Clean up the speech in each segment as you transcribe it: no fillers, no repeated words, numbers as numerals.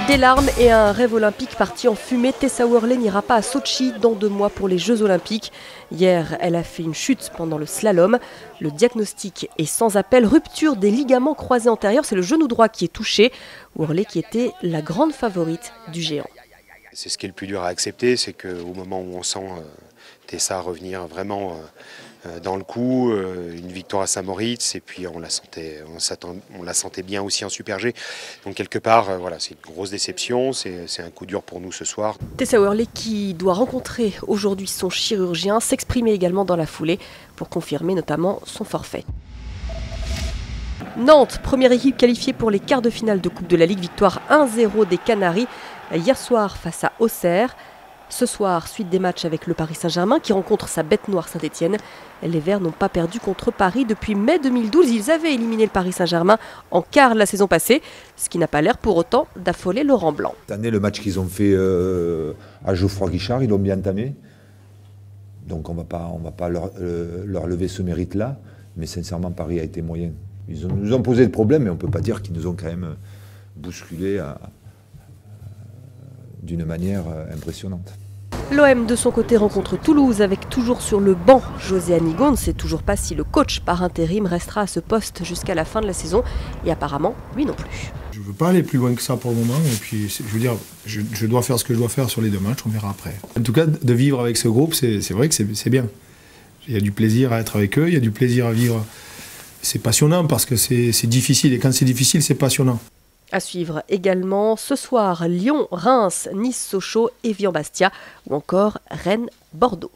Des larmes et un rêve olympique parti en fumée, Tessa Worley n'ira pas à Sotchi dans 2 mois pour les Jeux Olympiques. Hier, elle a fait une chute pendant le slalom. Le diagnostic est sans appel, rupture des ligaments croisés antérieurs. C'est le genou droit qui est touché. Worley qui était la grande favorite du géant. C'est ce qui est le plus dur à accepter, c'est qu'au moment où on sent Tessa revenir vraiment dans le coup, une victoire à Saint-Moritz, et puis on la sentait bien aussi en Super G. Donc quelque part, voilà, c'est une grosse déception, c'est un coup dur pour nous ce soir. Tessa Worley qui doit rencontrer aujourd'hui son chirurgien, s'exprimer également dans la foulée pour confirmer notamment son forfait. Nantes, première équipe qualifiée pour les quarts de finale de Coupe de la Ligue, victoire 1-0 des Canaries hier soir face à Auxerre. Ce soir, suite des matchs avec le Paris Saint-Germain qui rencontre sa bête noire Saint-Etienne. Les Verts n'ont pas perdu contre Paris depuis mai 2012. Ils avaient éliminé le Paris Saint-Germain en quart la saison passée, ce qui n'a pas l'air pour autant d'affoler Laurent Blanc. Cette année, le match qu'ils ont fait à Geoffroy Guichard, ils l'ont bien entamé. Donc on ne va pas leur lever ce mérite-là. Mais sincèrement, Paris a été moyen. Ils nous ont posé le problème, mais on ne peut pas dire qu'ils nous ont quand même bousculés d'une manière impressionnante. L'OM de son côté rencontre Toulouse avec toujours sur le banc José Anigo. On ne sait toujours pas si le coach par intérim restera à ce poste jusqu'à la fin de la saison et apparemment lui non plus. Je ne veux pas aller plus loin que ça pour le moment et puis je veux dire, je dois faire ce que je dois faire sur les 2 matchs, on verra après. En tout cas, de vivre avec ce groupe, c'est vrai que c'est bien. Il y a du plaisir à être avec eux, il y a du plaisir à vivre. C'est passionnant parce que c'est difficile et quand c'est difficile, c'est passionnant. À suivre également ce soir Lyon, Reims, Nice, Sochaux, Évian-Bastia ou encore Rennes-Bordeaux.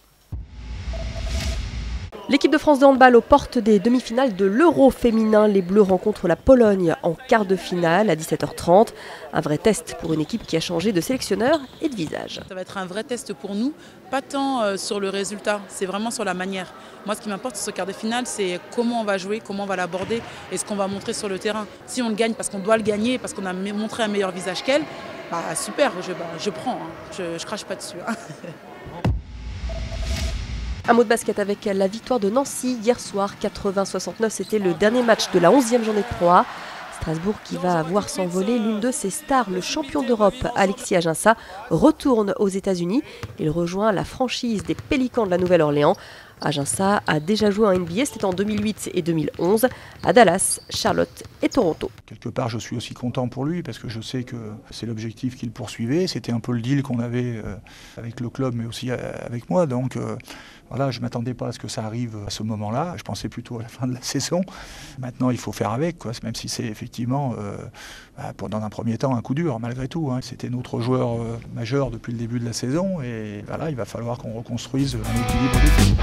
L'équipe de France de handball aux portes des demi-finales de l'Euro féminin. Les Bleus rencontrent la Pologne en quart de finale à 17h30. Un vrai test pour une équipe qui a changé de sélectionneur et de visage. Ça va être un vrai test pour nous, pas tant sur le résultat, c'est vraiment sur la manière. Moi, ce qui m'importe sur ce quart de finale, c'est comment on va jouer, comment on va l'aborder et ce qu'on va montrer sur le terrain. Si on le gagne parce qu'on doit le gagner, parce qu'on a montré un meilleur visage qu'elle, bah super, je prends, hein. Je crache pas dessus. Hein. Un mot de basket avec la victoire de Nancy hier soir, 80-69. C'était le dernier match de la 11e journée de Pro A. Strasbourg qui va voir s'envoler l'une de ses stars, le champion d'Europe Alexis Aginsa, retourne aux États-Unis. Il rejoint la franchise des Pélicans de la Nouvelle-Orléans. Aginsa a déjà joué en NBA, c'était en 2008 et 2011, à Dallas, Charlotte et Toronto. Quelque part, je suis aussi content pour lui parce que je sais que c'est l'objectif qu'il poursuivait. C'était un peu le deal qu'on avait avec le club, mais aussi avec moi. Donc voilà, je ne m'attendais pas à ce que ça arrive à ce moment-là. Je pensais plutôt à la fin de la saison. Maintenant, il faut faire avec, quoi, même si c'est effectivement, dans un premier temps, un coup dur, malgré tout. Hein. C'était notre joueur majeur depuis le début de la saison. Et voilà, il va falloir qu'on reconstruise un équilibre d'équipe.